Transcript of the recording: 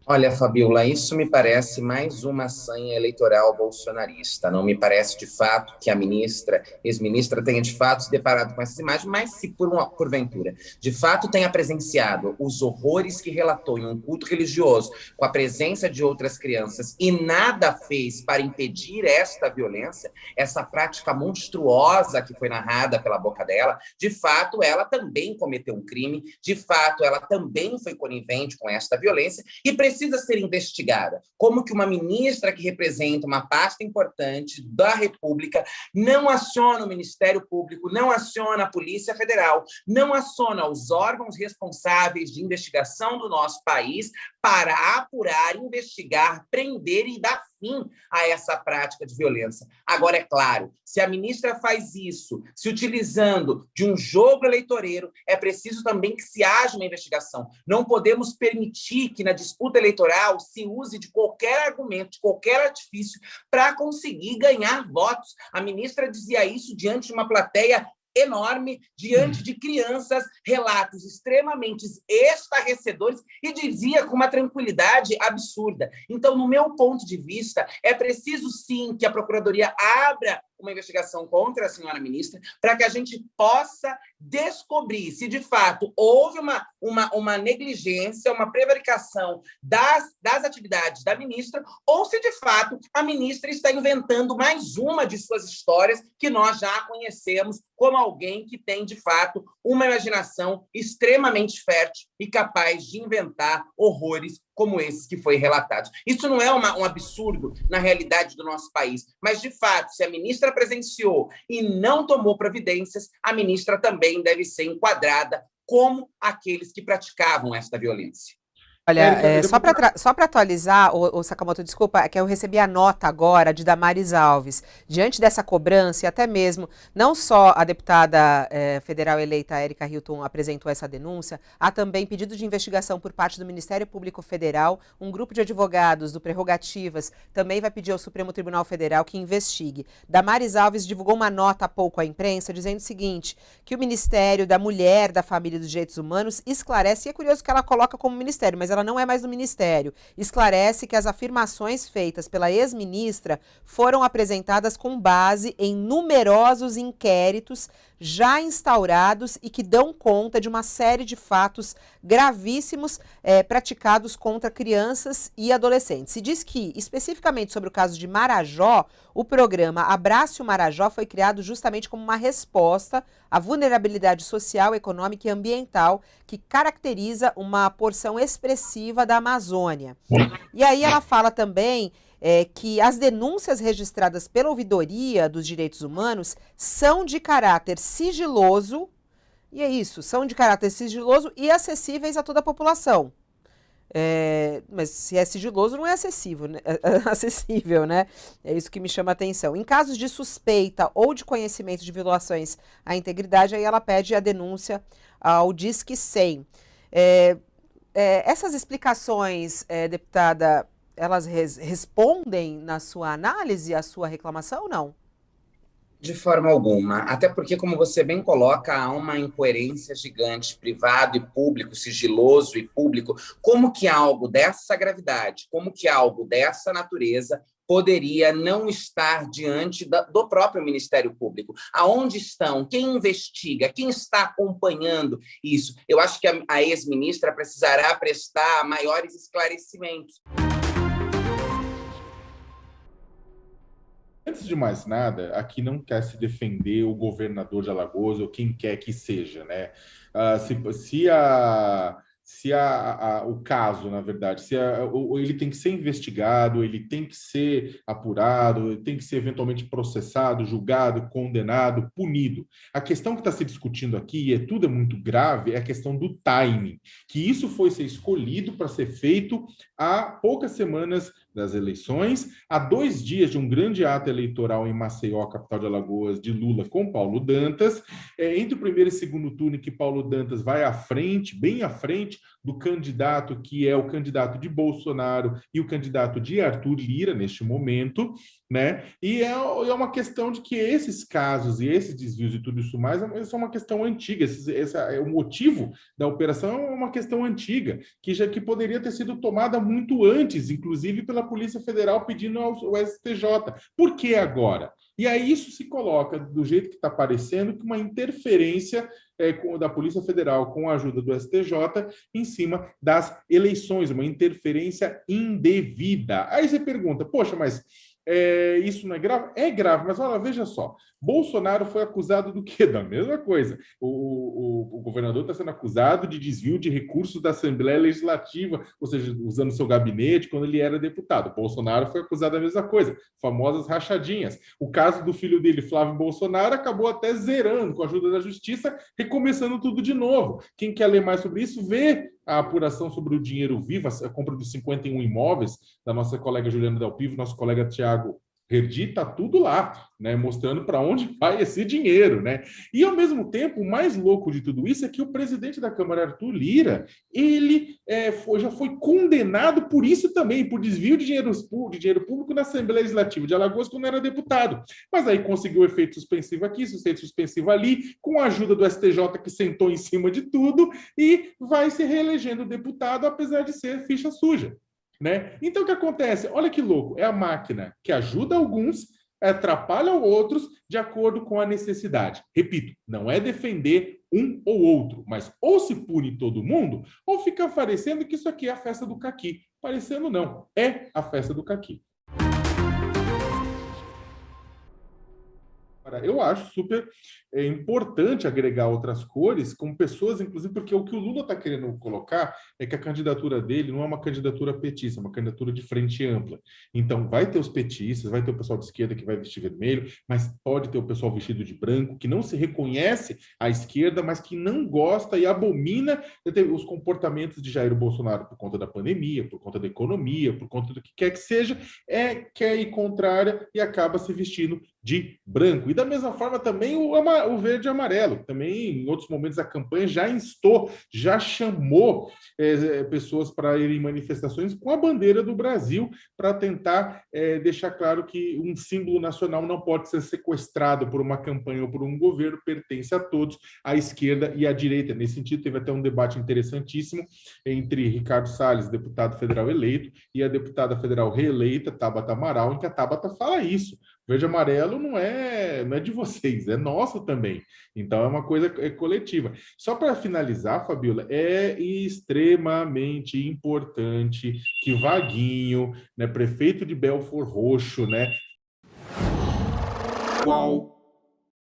Olha, Fabiola, isso me parece mais uma sanha eleitoral bolsonarista. Não me parece de fato que a ministra, ex-ministra, tenha de fato se deparado com essas imagens, mas se porventura, de fato tenha presenciado os horrores que relatou em um culto religioso, com a presença de outras crianças, e nada fez para impedir esta violência, essa prática monstruosa que foi narrada pela boca dela, de fato ela também cometeu um crime, de fato ela também foi conivente com esta violência e precisa ser investigada. Como que uma ministra que representa uma pasta importante da República não aciona o Ministério Público, não aciona a Polícia Federal, não aciona os órgãos responsáveis de investigação do nosso país para apurar, investigar, prender e dar fim a essa prática de violência. Agora, é claro, se a ministra faz isso, se utilizando de um jogo eleitoreiro, é preciso também que se haja uma investigação. Não podemos permitir que na disputa eleitoral se use de qualquer argumento, de qualquer artifício para conseguir ganhar votos. A ministra dizia isso diante de uma plateia enorme, diante de crianças, relatos extremamente estarrecedores, e dizia com uma tranquilidade absurda. Então, no meu ponto de vista, é preciso sim que a Procuradoria abra uma investigação contra a senhora ministra, para que a gente possa descobrir se, de fato, houve uma negligência, uma prevaricação das atividades da ministra, ou se, de fato, a ministra está inventando mais uma de suas histórias que nós já conhecemos como alguém que tem, de fato, uma imaginação extremamente fértil e capaz de inventar horrores como esses que foi relatados. Isso não é um absurdo na realidade do nosso país, mas, de fato, se a ministra presenciou e não tomou providências, a ministra também deve ser enquadrada como aqueles que praticavam esta violência. Olha, Érica, só para atualizar, o Sakamoto, desculpa, é que eu recebi a nota agora de Damares Alves. Diante dessa cobrança, e até mesmo, não só a deputada federal eleita Érica Hilton apresentou essa denúncia, há também pedido de investigação por parte do Ministério Público Federal. Um grupo de advogados do Prerrogativas também vai pedir ao Supremo Tribunal Federal que investigue. Damares Alves divulgou uma nota há pouco à imprensa dizendo o seguinte, que o Ministério da Mulher, da Família e dos Direitos Humanos esclarece, e é curioso que ela coloca como ministério, mas ela não é mais do Ministério, esclarece que as afirmações feitas pela ex-ministra foram apresentadas com base em numerosos inquéritos já instaurados e que dão conta de uma série de fatos gravíssimos praticados contra crianças e adolescentes. Se diz que, especificamente sobre o caso de Marajó, o programa Abrace o Marajó foi criado justamente como uma resposta à vulnerabilidade social, econômica e ambiental que caracteriza uma porção expressiva da Amazônia. E aí ela fala também que as denúncias registradas pela Ouvidoria dos Direitos Humanos são de caráter sigiloso, e é isso, são de caráter sigiloso e acessíveis a toda a população. Mas se é sigiloso, não é acessível, né? Acessível, né? É isso que me chama a atenção. Em casos de suspeita ou de conhecimento de violações à integridade, aí ela pede a denúncia ao Disque 100. Essas explicações, deputada, elas respondem na sua análise à sua reclamação ou não? De forma alguma, até porque, como você bem coloca, há uma incoerência gigante, privado e público, sigiloso e público. Como que algo dessa gravidade, como que algo dessa natureza poderia não estar diante do próprio Ministério Público? Aonde estão? Quem investiga? Quem está acompanhando isso? Eu acho que a ex-ministra precisará prestar maiores esclarecimentos. antes de mais nada, aqui não quer se defender o governador de Alagoas ou quem quer que seja, né? Se o caso, na verdade, ele tem que ser investigado, ele tem que ser apurado, ele tem que ser eventualmente processado, julgado, condenado, punido. A questão que está se discutindo aqui, e tudo é muito grave, é a questão do timing, que isso foi ser escolhido para ser feito há poucas semanas das eleições, há 2 dias de um grande ato eleitoral em Maceió, capital de Alagoas, de Lula com Paulo Dantas, entre o primeiro e segundo turno em que Paulo Dantas vai à frente, bem à frente, do candidato que é o candidato de Bolsonaro e o candidato de Arthur Lira, neste momento, né? E é uma questão de que esses casos e esses desvios e tudo isso mais é uma questão antiga. O motivo da operação é uma questão antiga, que poderia ter sido tomada muito antes, inclusive pela Polícia Federal pedindo ao STJ. Por que agora? E aí isso se coloca, do jeito que está parecendo, que uma interferência da Polícia Federal com a ajuda do STJ em cima das eleições, uma interferência indevida. Aí você pergunta, poxa, mas isso não é grave? É grave, mas olha, veja só. Bolsonaro foi acusado do quê? Da mesma coisa. O governador está sendo acusado de desvio de recursos da Assembleia Legislativa, ou seja, usando seu gabinete quando ele era deputado. Bolsonaro foi acusado da mesma coisa, famosas rachadinhas. O caso do filho dele, Flávio Bolsonaro, acabou até zerando, com a ajuda da justiça, recomeçando tudo de novo. Quem quer ler mais sobre isso, vê a apuração sobre o dinheiro vivo, a compra dos 51 imóveis da nossa colega Juliana Del Pivo, nosso colega Tiago Herdi, está tudo lá, né, mostrando para onde vai esse dinheiro, né? E ao mesmo tempo, o mais louco de tudo isso é que o presidente da Câmara, Arthur Lira, ele já foi condenado por isso também, por desvio de dinheiro público na Assembleia Legislativa de Alagoas quando era deputado. Mas aí conseguiu efeito suspensivo aqui, efeito suspensivo ali, com a ajuda do STJ que sentou em cima de tudo e vai se reelegendo deputado, apesar de ser ficha suja. Né? Então, o que acontece? Olha que louco, é a máquina que ajuda alguns, atrapalha outros de acordo com a necessidade. Repito, não é defender um ou outro, mas ou se pune todo mundo, ou fica parecendo que isso aqui é a festa do caqui. Parecendo não, é a festa do caqui. Eu acho super importante agregar outras cores com pessoas, inclusive, porque o que o Lula está querendo colocar é que a candidatura dele não é uma candidatura petista, é uma candidatura de frente ampla. Então, vai ter os petistas, vai ter o pessoal de esquerda que vai vestir vermelho, mas pode ter o pessoal vestido de branco, que não se reconhece à esquerda, mas que não gosta e abomina os comportamentos de Jair Bolsonaro por conta da pandemia, por conta da economia, por conta do que quer que seja, quer ir contrária e acaba se vestindo de branco. E da mesma forma também o verde e amarelo, também em outros momentos da campanha já instou, já chamou pessoas para irem em manifestações com a bandeira do Brasil para tentar deixar claro que um símbolo nacional não pode ser sequestrado por uma campanha ou por um governo, pertence a todos, à esquerda e à direita. Nesse sentido, teve até um debate interessantíssimo entre Ricardo Salles, deputado federal eleito, e a deputada federal reeleita, Tabata Amaral, em que a Tabata fala isso. Verde e amarelo não é de vocês, é nosso também. Então, é uma coisa coletiva. Só para finalizar, Fabiola, é extremamente importante que Vaguinho, né, prefeito de Belford Roxo, né? Qual